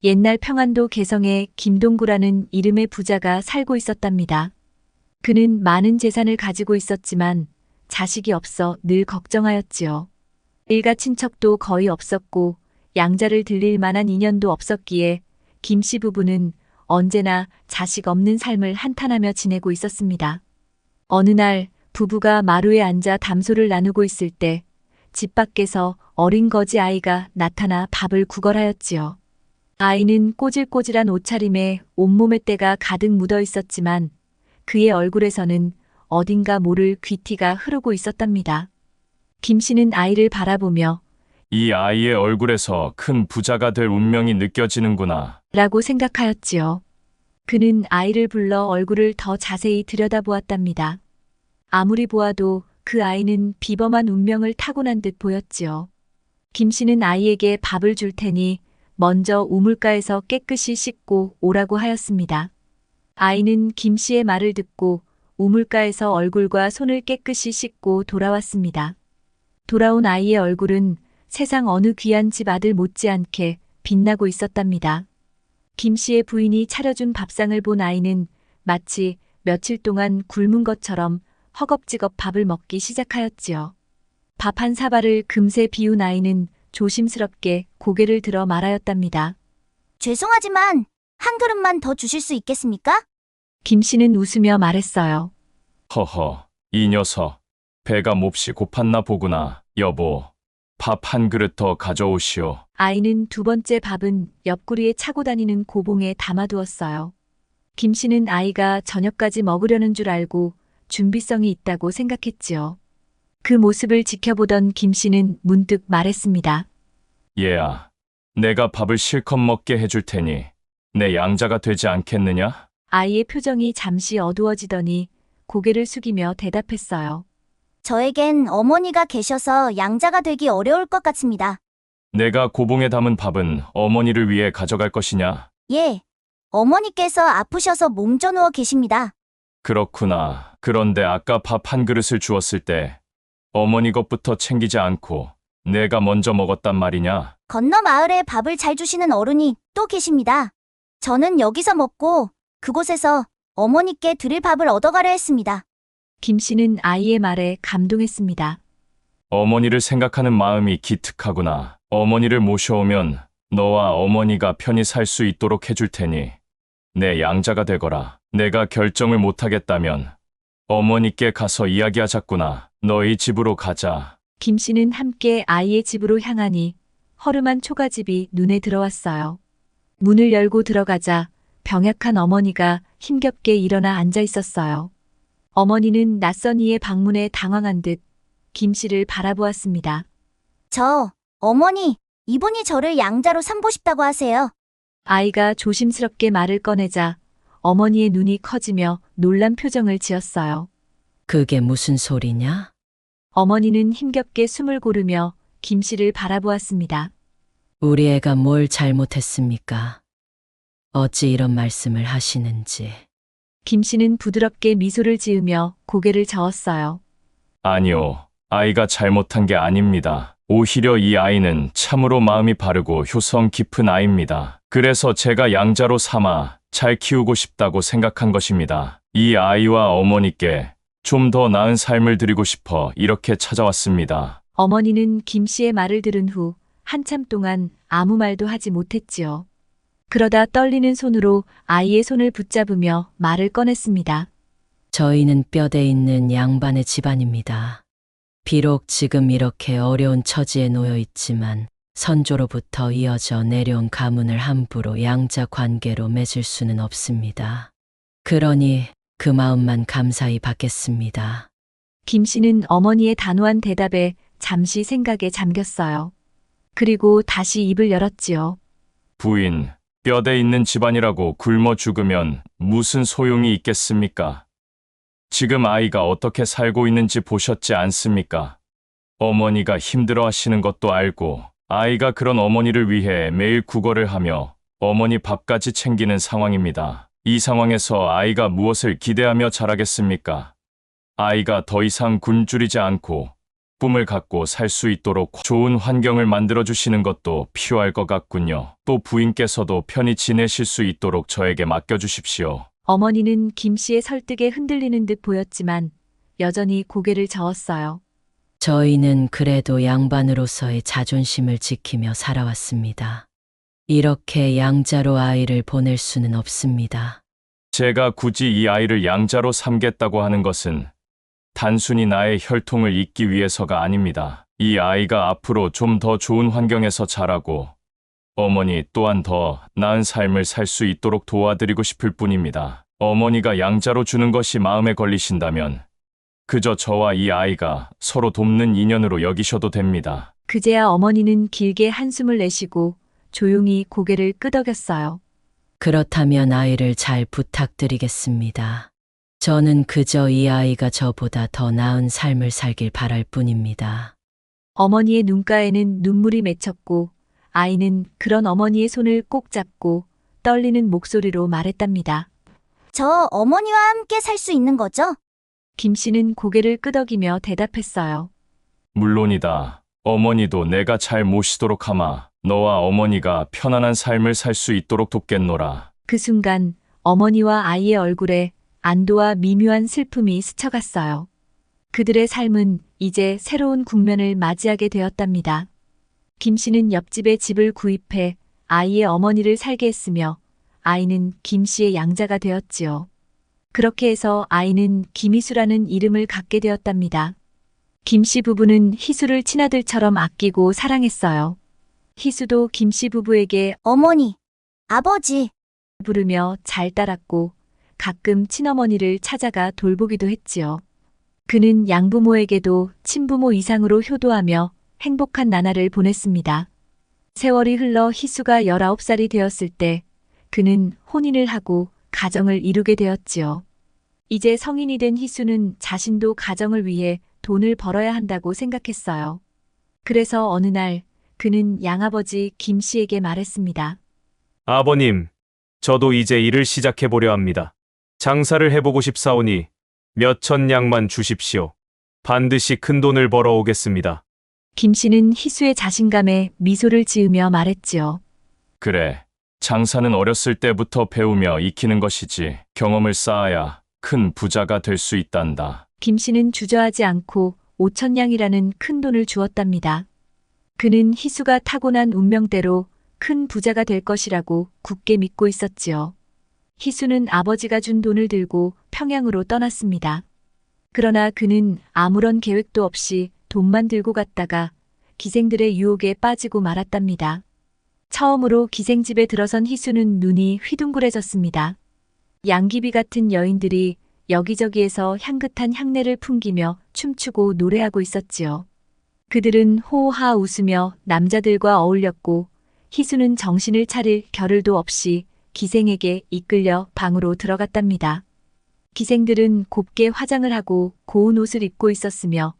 옛날 평안도 개성에 김동구라는 이름의 부자가 살고 있었답니다. 그는 많은 재산을 가지고 있었지만 자식이 없어 늘 걱정하였지요. 일가 친척도 거의 없었고 양자를 들릴 만한 인연도 없었기에 김씨 부부는 언제나 자식 없는 삶을 한탄하며 지내고 있었습니다. 어느 날 부부가 마루에 앉아 담소를 나누고 있을 때 집 밖에서 어린 거지 아이가 나타나 밥을 구걸하였지요. 아이는 꼬질꼬질한 옷차림에 온몸에 때가 가득 묻어 있었지만 그의 얼굴에서는 어딘가 모를 귀티가 흐르고 있었답니다. 김씨는 아이를 바라보며 이 아이의 얼굴에서 큰 부자가 될 운명이 느껴지는구나. 라고 생각하였지요. 그는 아이를 불러 얼굴을 더 자세히 들여다보았답니다. 아무리 보아도 그 아이는 비범한 운명을 타고난 듯 보였지요. 김씨는 아이에게 밥을 줄 테니 먼저 우물가에서 깨끗이 씻고 오라고 하였습니다. 아이는 김씨의 말을 듣고 우물가에서 얼굴과 손을 깨끗이 씻고 돌아왔습니다. 돌아온 아이의 얼굴은 세상 어느 귀한 집 아들 못지않게 빛나고 있었답니다. 김씨의 부인이 차려준 밥상을 본 아이는 마치 며칠 동안 굶은 것처럼 허겁지겁 밥을 먹기 시작하였지요. 밥 한 사발을 금세 비운 아이는 조심스럽게 고개를 들어 말하였답니다. 죄송하지만 한 그릇만 더 주실 수 있겠습니까? 김씨는 웃으며 말했어요. 허허, 이 녀석. 배가 몹시 고팠나 보구나. 여보, 밥 한 그릇 더 가져오시오. 아이는 두 번째 밥은 옆구리에 차고 다니는 고봉에 담아두었어요. 김씨는 아이가 저녁까지 먹으려는 줄 알고 준비성이 있다고 생각했지요. 그 모습을 지켜보던 김씨는 문득 말했습니다. 얘야, 내가 밥을 실컷 먹게 해줄 테니 내 양자가 되지 않겠느냐? 아이의 표정이 잠시 어두워지더니 고개를 숙이며 대답했어요. 저에겐 어머니가 계셔서 양자가 되기 어려울 것 같습니다. 내가 고봉에 담은 밥은 어머니를 위해 가져갈 것이냐? 예, 어머니께서 아프셔서 몸져 누워 계십니다. 그렇구나. 그런데 아까 밥 한 그릇을 주었을 때 어머니 것부터 챙기지 않고 내가 먼저 먹었단 말이냐? 건너 마을에 밥을 잘 주시는 어른이 또 계십니다. 저는 여기서 먹고 그곳에서 어머니께 드릴 밥을 얻어가려 했습니다. 김씨는 아이의 말에 감동했습니다. 어머니를 생각하는 마음이 기특하구나. 어머니를 모셔오면 너와 어머니가 편히 살 수 있도록 해줄 테니 내 양자가 되거라. 내가 결정을 못하겠다면 어머니께 가서 이야기하자꾸나. 너희 집으로 가자. 김씨는 함께 아이의 집으로 향하니 허름한 초가집이 눈에 들어왔어요. 문을 열고 들어가자 병약한 어머니가 힘겹게 일어나 앉아 있었어요. 어머니는 낯선 이의 방문에 당황한 듯 김씨를 바라보았습니다. 어머니, 이분이 저를 양자로 삼고 싶다고 하세요. 아이가 조심스럽게 말을 꺼내자 어머니의 눈이 커지며 놀란 표정을 지었어요. 그게 무슨 소리냐? 어머니는 힘겹게 숨을 고르며 김씨를 바라보았습니다. 우리 애가 뭘 잘못했습니까? 어찌 이런 말씀을 하시는지. 김씨는 부드럽게 미소를 지으며 고개를 저었어요. 아니요. 아이가 잘못한 게 아닙니다. 오히려 이 아이는 참으로 마음이 바르고 효성 깊은 아이입니다. 그래서 제가 양자로 삼아 잘 키우고 싶다고 생각한 것입니다. 이 아이와 어머니께 좀 더 나은 삶을 드리고 싶어 이렇게 찾아왔습니다. 어머니는 김씨의 말을 들은 후 한참 동안 아무 말도 하지 못했지요. 그러다 떨리는 손으로 아이의 손을 붙잡으며 말을 꺼냈습니다. 저희는 뼈대 있는 양반의 집안입니다. 비록 지금 이렇게 어려운 처지에 놓여 있지만 선조로부터 이어져 내려온 가문을 함부로 양자 관계로 맺을 수는 없습니다. 그러니 그 마음만 감사히 받겠습니다. 김씨는 어머니의 단호한 대답에 잠시 생각에 잠겼어요. 그리고 다시 입을 열었지요. 부인, 뼈대 있는 집안이라고 굶어 죽으면 무슨 소용이 있겠습니까? 지금 아이가 어떻게 살고 있는지 보셨지 않습니까? 어머니가 힘들어 하시는 것도 알고 아이가 그런 어머니를 위해 매일 구걸을 하며 어머니 밥까지 챙기는 상황입니다. 이 상황에서 아이가 무엇을 기대하며 자라겠습니까? 아이가 더 이상 굶주리지 않고 기쁨을 갖고 살 수 있도록 좋은 환경을 만들어 주시는 것도 필요할 것 같군요. 또 부인께서도 편히 지내실 수 있도록 저에게 맡겨 주십시오. 어머니는 김 씨의 설득에 흔들리는 듯 보였지만 여전히 고개를 저었어요. 저희는 그래도 양반으로서의 자존심을 지키며 살아왔습니다. 이렇게 양자로 아이를 보낼 수는 없습니다. 제가 굳이 이 아이를 양자로 삼겠다고 하는 것은 단순히 나의 혈통을 잇기 위해서가 아닙니다. 이 아이가 앞으로 좀 더 좋은 환경에서 자라고 어머니 또한 더 나은 삶을 살 수 있도록 도와드리고 싶을 뿐입니다. 어머니가 양자로 주는 것이 마음에 걸리신다면 그저 저와 이 아이가 서로 돕는 인연으로 여기셔도 됩니다. 그제야 어머니는 길게 한숨을 내쉬고 조용히 고개를 끄덕였어요. 그렇다면 아이를 잘 부탁드리겠습니다. 저는 그저 이 아이가 저보다 더 나은 삶을 살길 바랄 뿐입니다. 어머니의 눈가에는 눈물이 맺혔고 아이는 그런 어머니의 손을 꼭 잡고 떨리는 목소리로 말했답니다. 저 어머니와 함께 살 수 있는 거죠? 김 씨는 고개를 끄덕이며 대답했어요. 물론이다. 어머니도 내가 잘 모시도록 하마. 너와 어머니가 편안한 삶을 살 수 있도록 돕겠노라. 그 순간 어머니와 아이의 얼굴에 안도와 미묘한 슬픔이 스쳐갔어요. 그들의 삶은 이제 새로운 국면을 맞이하게 되었답니다. 김 씨는 옆집에 집을 구입해 아이의 어머니를 살게 했으며 아이는 김 씨의 양자가 되었지요. 그렇게 해서 아이는 김희수라는 이름을 갖게 되었답니다. 김 씨 부부는 희수를 친아들처럼 아끼고 사랑했어요. 희수도 김 씨 부부에게 어머니, 아버지, 부르며 잘 따랐고 가끔 친어머니를 찾아가 돌보기도 했지요. 그는 양부모에게도 친부모 이상으로 효도하며 행복한 나날을 보냈습니다. 세월이 흘러 희수가 19살이 되었을 때 그는 혼인을 하고 가정을 이루게 되었지요. 이제 성인이 된 희수는 자신도 가정을 위해 돈을 벌어야 한다고 생각했어요. 그래서 어느 날 그는 양아버지 김 씨에게 말했습니다. 아버님, 저도 이제 일을 시작해 보려 합니다. 장사를 해보고 싶사오니 몇천 냥만 주십시오. 반드시 큰 돈을 벌어 오겠습니다. 김 씨는 희수의 자신감에 미소를 지으며 말했지요. 그래. 장사는 어렸을 때부터 배우며 익히는 것이지. 경험을 쌓아야 큰 부자가 될 수 있단다. 김 씨는 주저하지 않고 5천냥이라는 큰 돈을 주었답니다. 그는 희수가 타고난 운명대로 큰 부자가 될 것이라고 굳게 믿고 있었지요. 희수는 아버지가 준 돈을 들고 평양으로 떠났습니다. 그러나 그는 아무런 계획도 없이 돈만 들고 갔다가 기생들의 유혹에 빠지고 말았답니다. 처음으로 기생집에 들어선 희수는 눈이 휘둥그레졌습니다. 양귀비 같은 여인들이 여기저기에서 향긋한 향내를 풍기며 춤추고 노래하고 있었지요. 그들은 호하 웃으며 남자들과 어울렸고 희수는 정신을 차릴 겨를도 없이 기생에게 이끌려 방으로 들어갔답니다. 기생들은 곱게 화장을 하고 고운 옷을 입고 있었으며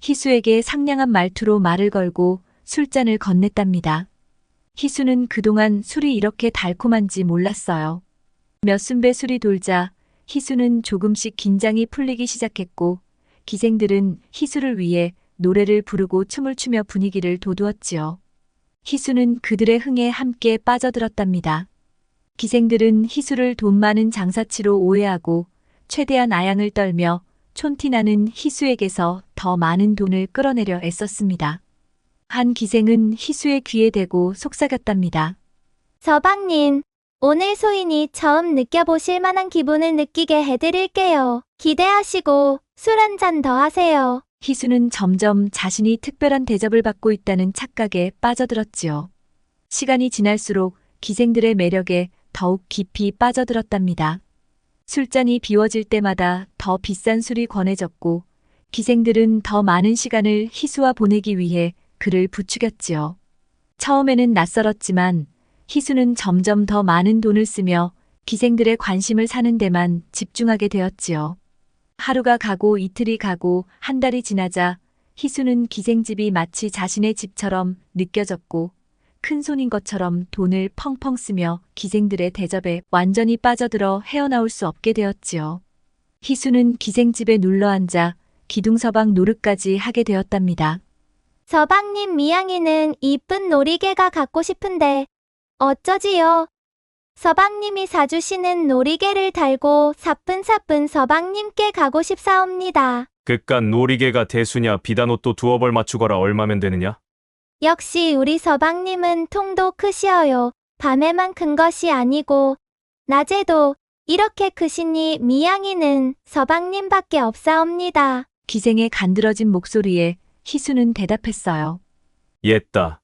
희수에게 상냥한 말투로 말을 걸고 술잔을 건넸답니다. 희수는 그동안 술이 이렇게 달콤한지 몰랐어요. 몇 순배 술이 돌자 희수는 조금씩 긴장이 풀리기 시작했고 기생들은 희수를 위해 노래를 부르고 춤을 추며 분위기를 돋우었지요. 희수는 그들의 흥에 함께 빠져들었답니다. 기생들은 희수를 돈 많은 장사치로 오해하고 최대한 아양을 떨며 촌티나는 희수에게서 더 많은 돈을 끌어내려 애썼습니다. 한 기생은 희수의 귀에 대고 속삭였답니다. 서방님, 오늘 소인이 처음 느껴보실 만한 기분을 느끼게 해드릴게요. 기대하시고 술 한 잔 더 하세요. 희수는 점점 자신이 특별한 대접을 받고 있다는 착각에 빠져들었지요. 시간이 지날수록 기생들의 매력에 더욱 깊이 빠져들었답니다. 술잔이 비워질 때마다 더 비싼 술이 권해졌고 기생들은 더 많은 시간을 희수와 보내기 위해 그를 부추겼지요. 처음에는 낯설었지만 희수는 점점 더 많은 돈을 쓰며 기생들의 관심을 사는 데만 집중하게 되었지요. 하루가 가고 이틀이 가고 한 달이 지나자 희수는 기생집이 마치 자신의 집처럼 느껴졌고 큰손인 것처럼 돈을 펑펑 쓰며 기생들의 대접에 완전히 빠져들어 헤어나올 수 없게 되었지요. 희수는 기생집에 눌러앉아 기둥서방 노릇까지 하게 되었답니다. 서방님 미양이는 이쁜 놀이개가 갖고 싶은데 어쩌지요? 서방님이 사주시는 놀이개를 달고 사뿐사뿐 서방님께 가고 싶사옵니다. 그깟 놀이개가 대수냐 비단옷도 두어 벌 맞추거라 얼마면 되느냐? 역시 우리 서방님은 통도 크시어요. 밤에만 큰 것이 아니고 낮에도 이렇게 크시니 미양이는 서방님밖에 없사옵니다. 기생의 간드러진 목소리에 희수는 대답했어요. 옛다.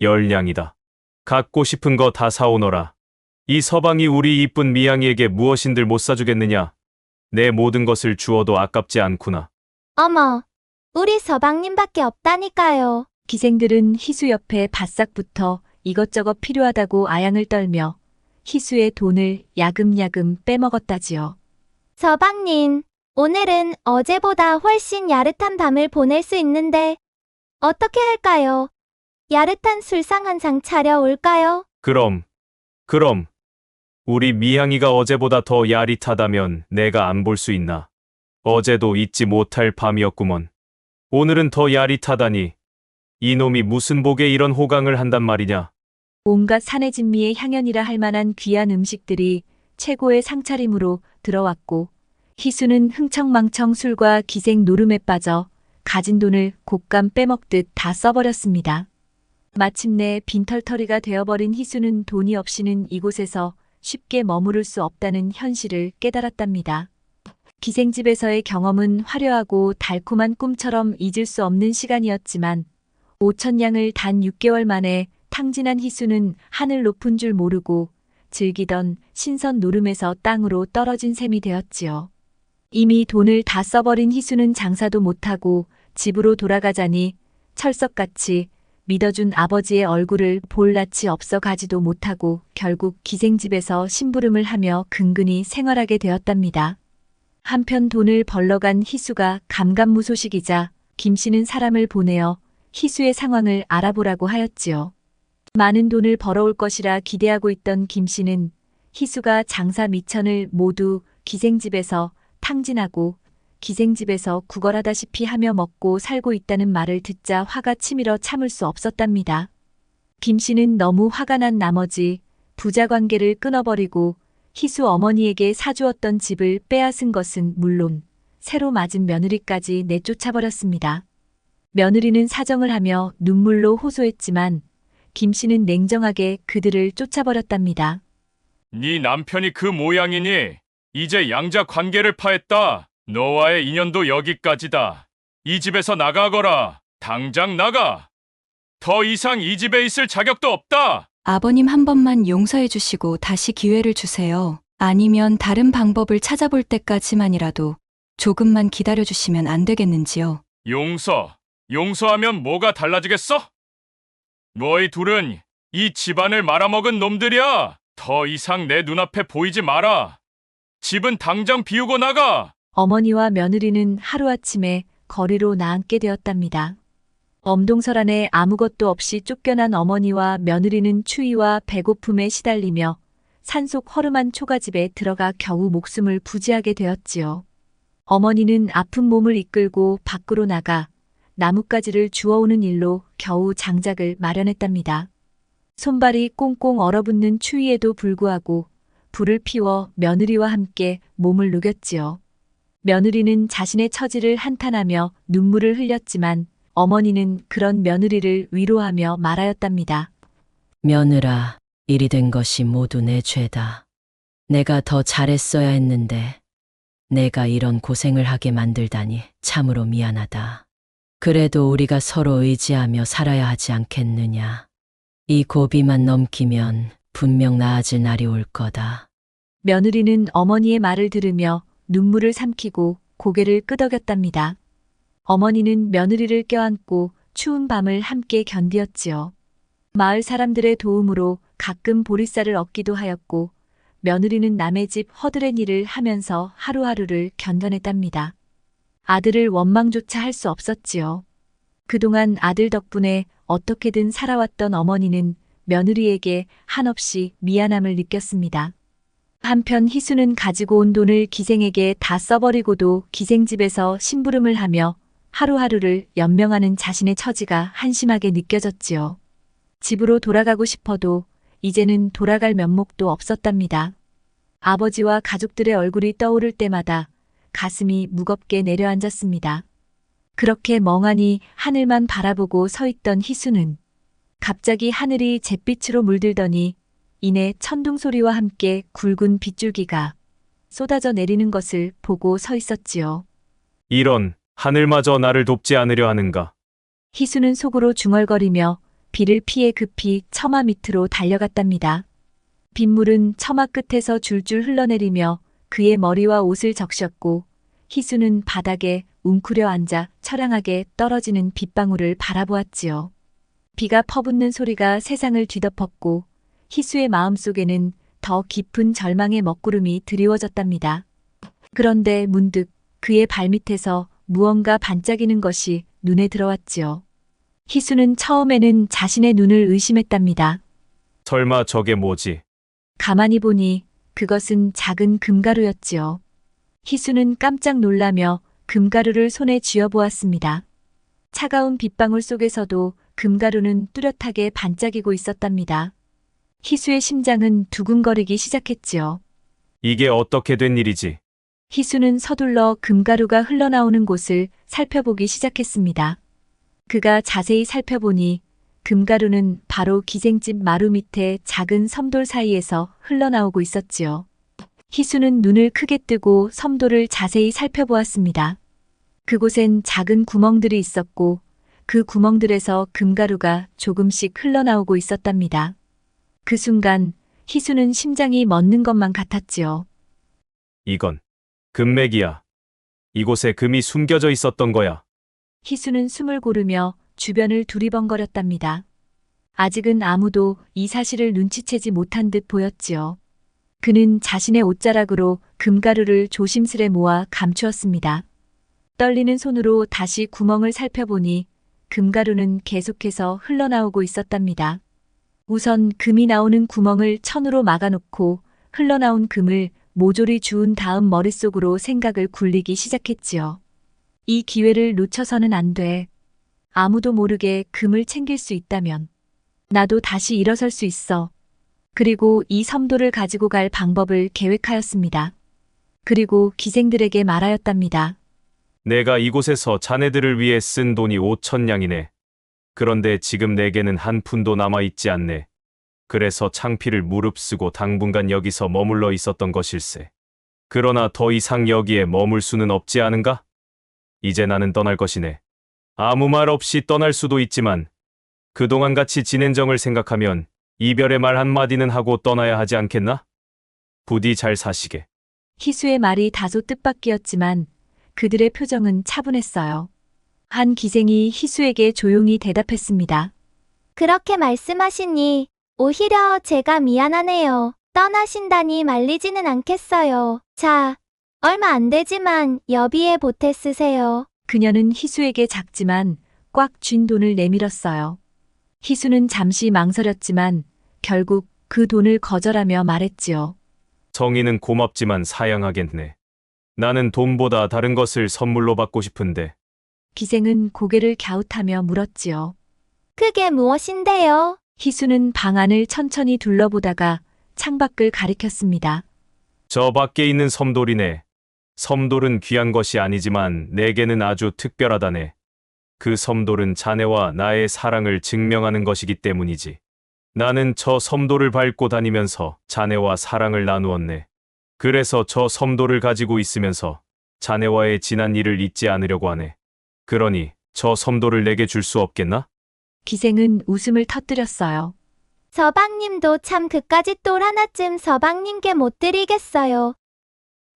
열량이다. 갖고 싶은 거 다 사오너라. 이 서방이 우리 이쁜 미양이에게 무엇인들 못 사주겠느냐? 내 모든 것을 주어도 아깝지 않구나. 어머, 우리 서방님밖에 없다니까요. 기생들은 희수 옆에 바싹 붙어 이것저것 필요하다고 아양을 떨며 희수의 돈을 야금야금 빼먹었다지요. 서방님, 오늘은 어제보다 훨씬 야릇한 밤을 보낼 수 있는데 어떻게 할까요? 야릇한 술상 한 상 차려올까요? 그럼 우리 미양이가 어제보다 더 야릿하다면 내가 안 볼 수 있나? 어제도 잊지 못할 밤이었구먼. 오늘은 더 야릿하다니. 이놈이 무슨 복에 이런 호강을 한단 말이냐? 온갖 산해진미의 향연이라 할 만한 귀한 음식들이 최고의 상차림으로 들어왔고 희수는 흥청망청 술과 기생 노름에 빠져 가진 돈을 곶감 빼먹듯 다 써버렸습니다. 마침내 빈털터리가 되어버린 희수는 돈이 없이는 이곳에서 쉽게 머무를 수 없다는 현실을 깨달았답니다. 기생집에서의 경험은 화려하고 달콤한 꿈처럼 잊을 수 없는 시간이었지만 5천냥을 단 6개월 만에 탕진한 희수는 하늘 높은 줄 모르고 즐기던 신선 노름에서 땅으로 떨어진 셈이 되었지요. 이미 돈을 다 써버린 희수는 장사도 못하고 집으로 돌아가자니 철석같이 믿어준 아버지의 얼굴을 볼 낯이 없어 가지도 못하고 결국 기생집에서 심부름을 하며 근근히 생활하게 되었답니다. 한편 돈을 벌러간 희수가 감감무소식이자 김씨는 사람을 보내어 희수의 상황을 알아보라고 하였지요. 많은 돈을 벌어올 것이라 기대하고 있던 김씨는 희수가 장사 미천을 모두 기생집에서 탕진하고 기생집에서 구걸하다시피 하며 먹고 살고 있다는 말을 듣자 화가 치밀어 참을 수 없었답니다. 김씨는 너무 화가 난 나머지 부자 관계를 끊어버리고 희수 어머니에게 사주었던 집을 빼앗은 것은 물론 새로 맞은 며느리까지 내쫓아버렸습니다. 며느리는 사정을 하며 눈물로 호소했지만 김씨는 냉정하게 그들을 쫓아버렸답니다. 네 남편이 그 모양이니 이제 양자 관계를 파했다. 너와의 인연도 여기까지다. 이 집에서 나가거라. 당장 나가. 더 이상 이 집에 있을 자격도 없다. 아버님 한 번만 용서해 주시고 다시 기회를 주세요. 아니면 다른 방법을 찾아볼 때까지만이라도 조금만 기다려 주시면 안 되겠는지요? 용서하면 뭐가 달라지겠어? 너희 둘은 이 집안을 말아먹은 놈들이야. 더 이상 내 눈앞에 보이지 마라. 집은 당장 비우고 나가. 어머니와 며느리는 하루아침에 거리로 나앉게 되었답니다. 엄동설 안에 아무것도 없이 쫓겨난 어머니와 며느리는 추위와 배고픔에 시달리며 산속 허름한 초가집에 들어가 겨우 목숨을 부지하게 되었지요. 어머니는 아픈 몸을 이끌고 밖으로 나가 나뭇가지를 주워오는 일로 겨우 장작을 마련했답니다. 손발이 꽁꽁 얼어붙는 추위에도 불구하고 불을 피워 며느리와 함께 몸을 녹였지요. 며느리는 자신의 처지를 한탄하며 눈물을 흘렸지만 어머니는 그런 며느리를 위로하며 말하였답니다. 며느라, 일이 된 것이 모두 내 죄다. 내가 더 잘했어야 했는데 내가 이런 고생을 하게 만들다니 참으로 미안하다. 그래도 우리가 서로 의지하며 살아야 하지 않겠느냐. 이 고비만 넘기면 분명 나아질 날이 올 거다. 며느리는 어머니의 말을 들으며 눈물을 삼키고 고개를 끄덕였답니다. 어머니는 며느리를 껴안고 추운 밤을 함께 견디었지요. 마을 사람들의 도움으로 가끔 보리쌀을 얻기도 하였고 며느리는 남의 집 허드렛 일을 하면서 하루하루를 견뎌냈답니다. 아들을 원망조차 할 수 없었지요. 그동안 아들 덕분에 어떻게든 살아왔던 어머니는 며느리에게 한없이 미안함을 느꼈습니다. 한편 희수는 가지고 온 돈을 기생에게 다 써버리고도 기생집에서 심부름을 하며 하루하루를 연명하는 자신의 처지가 한심하게 느껴졌지요. 집으로 돌아가고 싶어도 이제는 돌아갈 면목도 없었답니다. 아버지와 가족들의 얼굴이 떠오를 때마다 가슴이 무겁게 내려앉았습니다. 그렇게 멍하니 하늘만 바라보고 서 있던 희수는 갑자기 하늘이 잿빛으로 물들더니 이내 천둥 소리와 함께 굵은 빗줄기가 쏟아져 내리는 것을 보고 서 있었지요. 이런, 하늘마저 나를 돕지 않으려 하는가? 희수는 속으로 중얼거리며 비를 피해 급히 처마 밑으로 달려갔답니다. 빗물은 처마 끝에서 줄줄 흘러내리며 그의 머리와 옷을 적셨고 희수는 바닥에 웅크려 앉아 처량하게 떨어지는 빗방울을 바라보았지요. 비가 퍼붓는 소리가 세상을 뒤덮었고 희수의 마음속에는 더 깊은 절망의 먹구름이 드리워졌답니다. 그런데 문득 그의 발밑에서 무언가 반짝이는 것이 눈에 들어왔지요. 희수는 처음에는 자신의 눈을 의심했답니다. 설마 저게 뭐지? 가만히 보니 그것은 작은 금가루였지요. 희수는 깜짝 놀라며 금가루를 손에 쥐어보았습니다. 차가운 빗방울 속에서도 금가루는 뚜렷하게 반짝이고 있었답니다. 희수의 심장은 두근거리기 시작했지요. 이게 어떻게 된 일이지? 희수는 서둘러 금가루가 흘러나오는 곳을 살펴보기 시작했습니다. 그가 자세히 살펴보니 금가루는 바로 기생집 마루 밑에 작은 섬돌 사이에서 흘러나오고 있었지요. 희수는 눈을 크게 뜨고 섬돌을 자세히 살펴보았습니다. 그곳엔 작은 구멍들이 있었고 그 구멍들에서 금가루가 조금씩 흘러나오고 있었답니다. 그 순간 희수는 심장이 멎는 것만 같았지요. 이건 금맥이야. 이곳에 금이 숨겨져 있었던 거야. 희수는 숨을 고르며 주변을 두리번거렸답니다. 아직은 아무도 이 사실을 눈치채지 못한 듯 보였지요. 그는 자신의 옷자락으로 금가루를 조심스레 모아 감추었습니다. 떨리는 손으로 다시 구멍을 살펴보니 금가루는 계속해서 흘러나오고 있었답니다. 우선 금이 나오는 구멍을 천으로 막아놓고 흘러나온 금을 모조리 주운 다음 머릿속으로 생각을 굴리기 시작했지요. 이 기회를 놓쳐서는 안 돼. 아무도 모르게 금을 챙길 수 있다면 나도 다시 일어설 수 있어. 그리고 이 섬돌을 가지고 갈 방법을 계획하였습니다. 그리고 기생들에게 말하였답니다. 내가 이곳에서 자네들을 위해 쓴 돈이 5,000냥이네. 그런데 지금 내게는 한 푼도 남아있지 않네. 그래서 창피를 무릅쓰고 당분간 여기서 머물러 있었던 것일세. 그러나 더 이상 여기에 머물 수는 없지 않은가? 이제 나는 떠날 것이네. 아무 말 없이 떠날 수도 있지만 그동안 같이 지낸 정을 생각하면 이별의 말 한마디는 하고 떠나야 하지 않겠나? 부디 잘 사시게. 희수의 말이 다소 뜻밖이었지만 그들의 표정은 차분했어요. 한 기생이 희수에게 조용히 대답했습니다. 그렇게 말씀하시니 오히려 제가 미안하네요. 떠나신다니 말리지는 않겠어요. 자, 얼마 안 되지만 여비에 보태 쓰세요. 그녀는 희수에게 작지만 꽉 쥔 돈을 내밀었어요. 희수는 잠시 망설였지만 결국 그 돈을 거절하며 말했지요. 정의는 고맙지만 사양하겠네. 나는 돈보다 다른 것을 선물로 받고 싶은데. 기생은 고개를 갸웃하며 물었지요. 그게 무엇인데요? 희수는 방 안을 천천히 둘러보다가 창밖을 가리켰습니다. 저 밖에 있는 섬돌이네. 섬돌은 귀한 것이 아니지만 내게는 아주 특별하다네. 그 섬돌은 자네와 나의 사랑을 증명하는 것이기 때문이지. 나는 저 섬돌을 밟고 다니면서 자네와 사랑을 나누었네. 그래서 저 섬돌을 가지고 있으면서 자네와의 지난 일을 잊지 않으려고 하네. 그러니 저 섬돌을 내게 줄 수 없겠나? 기생은 웃음을 터뜨렸어요. 서방님도 참 그까짓 돌 하나쯤 서방님께 못 드리겠어요.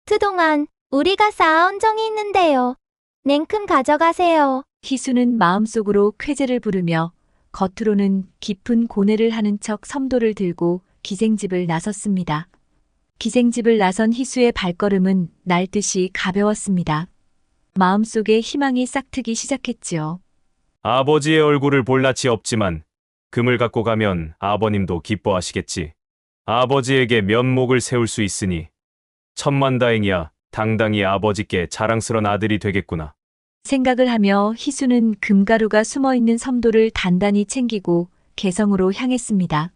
그동안 우리가 쌓아온 정이 있는데요. 냉큼 가져가세요. 희수는 마음속으로 쾌재를 부르며 겉으로는 깊은 고뇌를 하는 척 섬돌을 들고 기생집을 나섰습니다. 기생집을 나선 희수의 발걸음은 날듯이 가벼웠습니다. 마음속에 희망이 싹트기 시작했지요. 아버지의 얼굴을 볼 낯이 없지만 금을 갖고 가면 아버님도 기뻐하시겠지. 아버지에게 면목을 세울 수 있으니 천만다행이야. 당당히 아버지께 자랑스런 아들이 되겠구나. 생각을 하며 희수는 금가루가 숨어 있는 섬도를 단단히 챙기고 개성으로 향했습니다.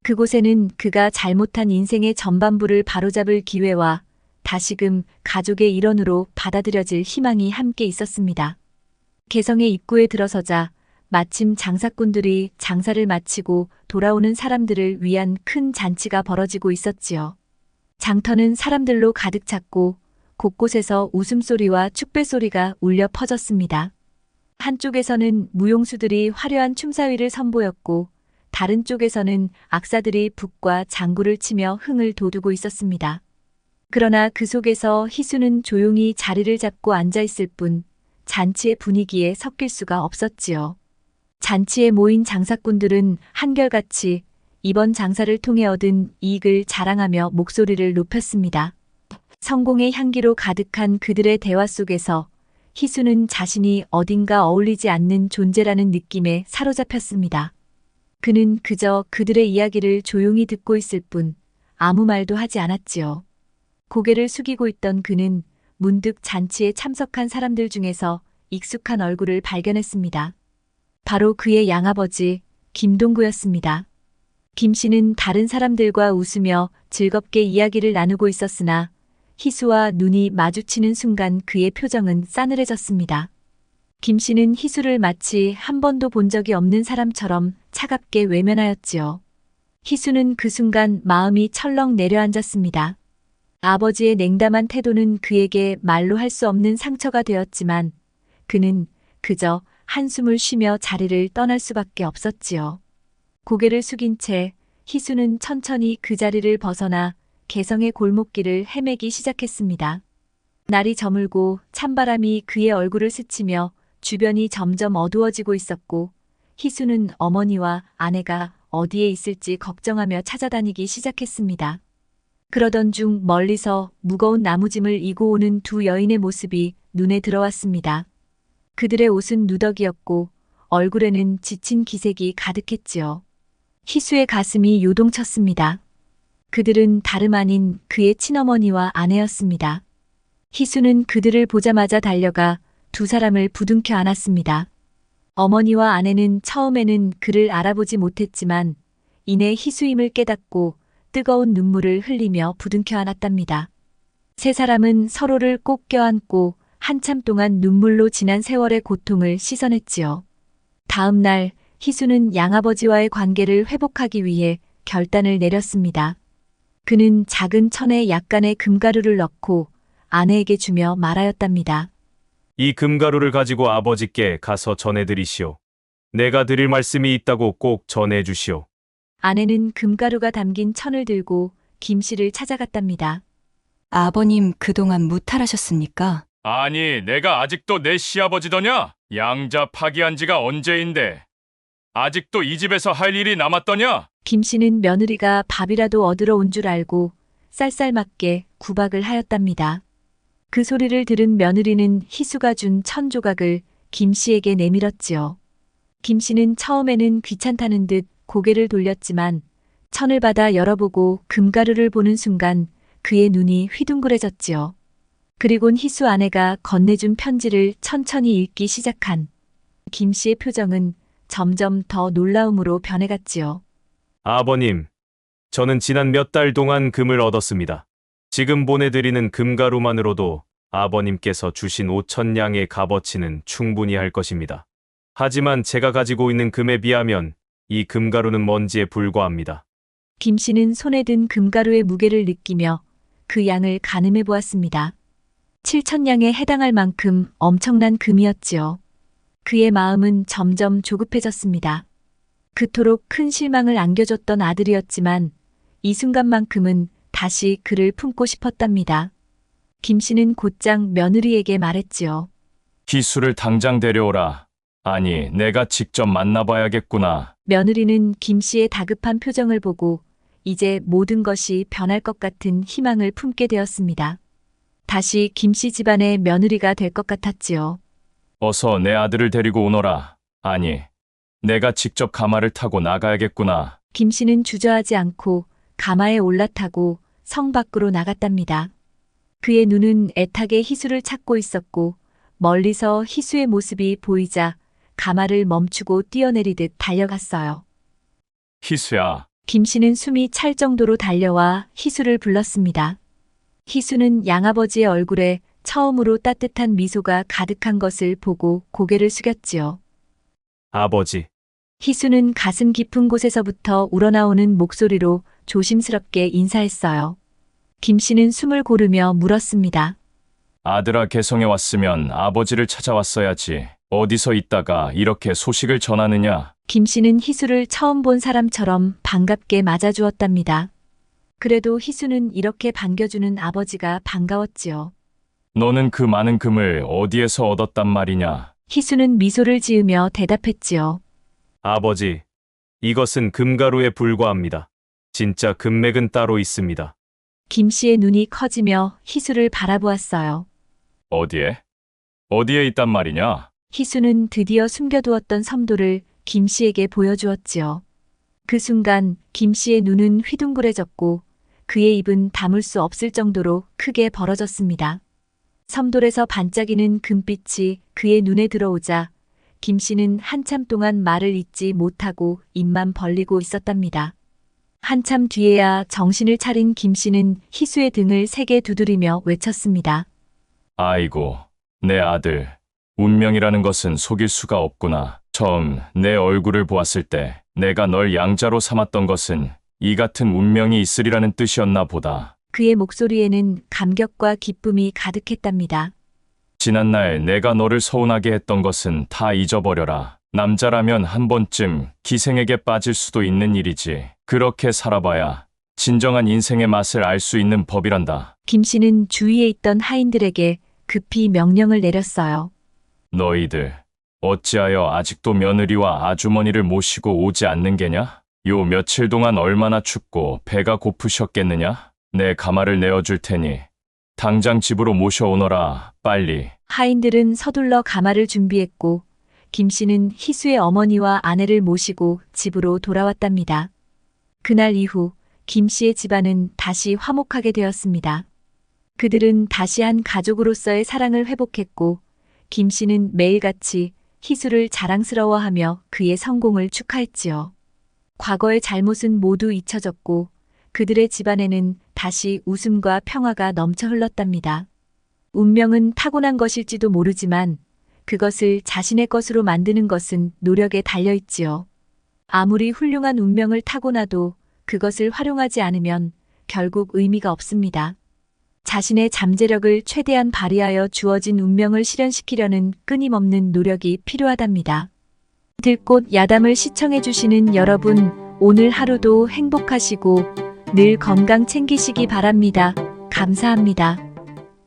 그곳에는 그가 잘못한 인생의 전반부를 바로잡을 기회와 다시금 가족의 일원으로 받아들여질 희망이 함께 있었습니다. 개성의 입구에 들어서자 마침 장사꾼들이 장사를 마치고 돌아오는 사람들을 위한 큰 잔치가 벌어지고 있었지요. 장터는 사람들로 가득 찼고 곳곳에서 웃음소리와 축배소리가 울려 퍼졌습니다. 한쪽에서는 무용수들이 화려한 춤사위를 선보였고 다른 쪽에서는 악사들이 북과 장구를 치며 흥을 돋우고 있었습니다. 그러나 그 속에서 희수는 조용히 자리를 잡고 앉아 있을 뿐 잔치의 분위기에 섞일 수가 없었지요. 잔치에 모인 장사꾼들은 한결같이 이번 장사를 통해 얻은 이익을 자랑하며 목소리를 높였습니다. 성공의 향기로 가득한 그들의 대화 속에서 희수는 자신이 어딘가 어울리지 않는 존재라는 느낌에 사로잡혔습니다. 그는 그저 그들의 이야기를 조용히 듣고 있을 뿐 아무 말도 하지 않았지요. 고개를 숙이고 있던 그는 문득 잔치에 참석한 사람들 중에서 익숙한 얼굴을 발견했습니다. 바로 그의 양아버지 김동구였습니다. 김 씨는 다른 사람들과 웃으며 즐겁게 이야기를 나누고 있었으나 희수와 눈이 마주치는 순간 그의 표정은 싸늘해졌습니다. 김 씨는 희수를 마치 한 번도 본 적이 없는 사람처럼 차갑게 외면하였지요. 희수는 그 순간 마음이 철렁 내려앉았습니다. 아버지의 냉담한 태도는 그에게 말로 할 수 없는 상처가 되었지만 그는 그저 한숨을 쉬며 자리를 떠날 수밖에 없었지요. 고개를 숙인 채 희수는 천천히 그 자리를 벗어나 개성의 골목길을 헤매기 시작했습니다. 날이 저물고 찬바람이 그의 얼굴을 스치며 주변이 점점 어두워지고 있었고 희수는 어머니와 아내가 어디에 있을지 걱정하며 찾아다니기 시작했습니다. 그러던 중 멀리서 무거운 나무짐을 이고 오는 두 여인의 모습이 눈에 들어왔습니다. 그들의 옷은 누더기였고 얼굴에는 지친 기색이 가득했지요. 희수의 가슴이 요동쳤습니다. 그들은 다름 아닌 그의 친어머니와 아내였습니다. 희수는 그들을 보자마자 달려가 두 사람을 부둥켜 안았습니다. 어머니와 아내는 처음에는 그를 알아보지 못했지만 이내 희수임을 깨닫고 뜨거운 눈물을 흘리며 부둥켜 안았답니다. 세 사람은 서로를 꼭 껴안고 한참 동안 눈물로 지난 세월의 고통을 씻어냈지요. 다음 날 희수는 양아버지와의 관계를 회복하기 위해 결단을 내렸습니다. 그는 작은 천에 약간의 금가루를 넣고 아내에게 주며 말하였답니다. 이 금가루를 가지고 아버지께 가서 전해드리시오. 내가 드릴 말씀이 있다고 꼭 전해주시오. 아내는 금가루가 담긴 천을 들고 김 씨를 찾아갔답니다. 아버님 그동안 무탈하셨습니까? 아니, 내가 아직도 내 시아버지더냐? 양자 파기한 지가 언제인데. 아직도 이 집에서 할 일이 남았더냐? 김 씨는 며느리가 밥이라도 얻으러 온 줄 알고 쌀쌀맞게 구박을 하였답니다. 그 소리를 들은 며느리는 희수가 준 천 조각을 김 씨에게 내밀었지요. 김 씨는 처음에는 귀찮다는 듯 고개를 돌렸지만 천을 받아 열어보고 금가루를 보는 순간 그의 눈이 휘둥그레졌지요. 그리곤 희수 아내가 건네준 편지를 천천히 읽기 시작한 김 씨의 표정은 점점 더 놀라움으로 변해갔지요. 아버님, 저는 지난 몇 달 동안 금을 얻었습니다. 지금 보내드리는 금가루만으로도 아버님께서 주신 5,000냥의 값어치는 충분히 할 것입니다. 하지만 제가 가지고 있는 금에 비하면 이 금가루는 먼지에 불과합니다. 김 씨는 손에 든 금가루의 무게를 느끼며 그 양을 가늠해 보았습니다. 7,000냥에 해당할 만큼 엄청난 금이었지요. 그의 마음은 점점 조급해졌습니다. 그토록 큰 실망을 안겨줬던 아들이었지만 이 순간만큼은 다시 그를 품고 싶었답니다. 김 씨는 곧장 며느리에게 말했지요. 희수를 당장 데려오라. 아니, 내가 직접 만나봐야겠구나. 며느리는 김 씨의 다급한 표정을 보고 이제 모든 것이 변할 것 같은 희망을 품게 되었습니다. 다시 김 씨 집안의 며느리가 될 것 같았지요. 어서 내 아들을 데리고 오너라. 아니, 내가 직접 가마를 타고 나가야겠구나. 김 씨는 주저하지 않고 가마에 올라타고 성 밖으로 나갔답니다. 그의 눈은 애타게 희수를 찾고 있었고 멀리서 희수의 모습이 보이자 가마를 멈추고 뛰어내리듯 달려갔어요. 희수야, 김씨는 숨이 찰 정도로 달려와 희수를 불렀습니다. 희수는 양아버지의 얼굴에 처음으로 따뜻한 미소가 가득한 것을 보고 고개를 숙였지요. 아버지, 희수는 가슴 깊은 곳에서부터 우러나오는 목소리로 조심스럽게 인사했어요. 김씨는 숨을 고르며 물었습니다. 아들아 개성에 왔으면 아버지를 찾아왔어야지. 어디서 있다가 이렇게 소식을 전하느냐? 김씨는 희수를 처음 본 사람처럼 반갑게 맞아주었답니다. 그래도 희수는 이렇게 반겨주는 아버지가 반가웠지요. 너는 그 많은 금을 어디에서 얻었단 말이냐? 희수는 미소를 지으며 대답했지요. 아버지, 이것은 금가루에 불과합니다. 진짜 금맥은 따로 있습니다. 김씨의 눈이 커지며 희수를 바라보았어요. 어디에? 어디에 있단 말이냐? 희수는 드디어 숨겨두었던 섬도를 김씨에게 보여주었지요. 그 순간 김씨의 눈은 휘둥그레졌고 그의 입은 담을 수 없을 정도로 크게 벌어졌습니다. 섬돌에서 반짝이는 금빛이 그의 눈에 들어오자 김씨는 한참 동안 말을 잇지 못하고 입만 벌리고 있었답니다. 한참 뒤에야 정신을 차린 김씨는 희수의 등을 세게 두드리며 외쳤습니다. 아이고, 내 아들. 운명이라는 것은 속일 수가 없구나. 처음 내 얼굴을 보았을 때 내가 널 양자로 삼았던 것은 이 같은 운명이 있으리라는 뜻이었나 보다. 그의 목소리에는 감격과 기쁨이 가득했답니다. 지난날 내가 너를 서운하게 했던 것은 다 잊어버려라. 남자라면 한 번쯤 기생에게 빠질 수도 있는 일이지. 그렇게 살아봐야 진정한 인생의 맛을 알 수 있는 법이란다. 김씨는 주위에 있던 하인들에게 급히 명령을 내렸어요. 너희들 어찌하여 아직도 며느리와 아주머니를 모시고 오지 않는 게냐? 요 며칠 동안 얼마나 춥고 배가 고프셨겠느냐? 내 가마를 내어줄 테니 당장 집으로 모셔오너라, 빨리. 하인들은 서둘러 가마를 준비했고 김씨는 희수의 어머니와 아내를 모시고 집으로 돌아왔답니다. 그날 이후 김씨의 집안은 다시 화목하게 되었습니다. 그들은 다시 한 가족으로서의 사랑을 회복했고 김씨는 매일같이 희수를 자랑스러워하며 그의 성공을 축하했지요. 과거의 잘못은 모두 잊혀졌고 그들의 집안에는 다시 웃음과 평화가 넘쳐 흘렀답니다. 운명은 타고난 것일지도 모르지만 그것을 자신의 것으로 만드는 것은 노력에 달려있지요. 아무리 훌륭한 운명을 타고나도 그것을 활용하지 않으면 결국 의미가 없습니다. 자신의 잠재력을 최대한 발휘하여 주어진 운명을 실현시키려는 끊임없는 노력이 필요하답니다. 들꽃 야담을 시청해주시는 여러분, 오늘 하루도 행복하시고 늘 건강 챙기시기 바랍니다. 감사합니다.